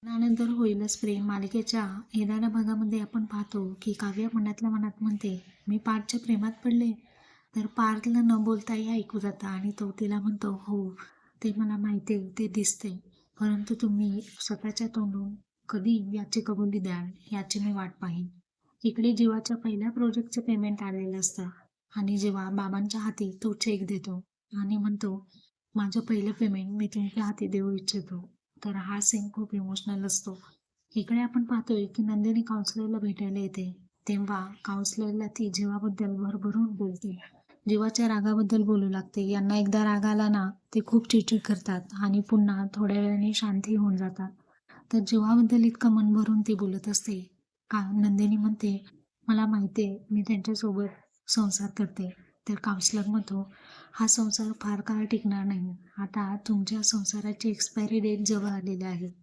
लग्नानंतर होईलच प्रेम मालिकेच्या येणाऱ्या भागामध्ये आपण पाहतो की काव्य मनातल्या मनात म्हणते, मी पार्थच्या प्रेमात पडले. तर पार्थला न बोलताही ऐकू जातं आणि तो तिला म्हणतो, हो ते मला माहिती आहे, ते दिसते, परंतु तुम्ही स्वतःच्या तोंडून कधी याची कबुली द्याल याची मी वाट पाहीन. इकडे जीवाच्या पहिल्या प्रोजेक्टचं पेमेंट आलेलं असतं आणि जेव्हा बाबांच्या हाती तो चेक देतो आणि म्हणतो, माझं पहिलं पेमेंट मी तुमच्या हाती देऊ इच्छितो. तर हा सीन खूप इमोशनल असतो. इकडे आपण पाहतोय की नंदिनी काउन्सिलरला भेटायला येते. तेव्हा काउन्सिलरला ती जीवाबद्दल भरभरून बोलते. जीवाच्या रागाबद्दल बोलू लागते. यांना एकदा राग आला ना, ते खूप चिडचिड करतात आणि पुन्हा थोड्या वेळाने शांतही होऊन जातात. तर जीवाबद्दल इतकं मन भरून ती बोलत असते. का नंदिनी म्हणते, मला माहिती आहे मी त्यांच्यासोबत संसार करते. तर काउन्सिलर म्हणतो, हा संसार फार काळ टिकणार नाही. आता तुमच्या संसाराची एक्सपायरी डेट जवळ आलेली आहे.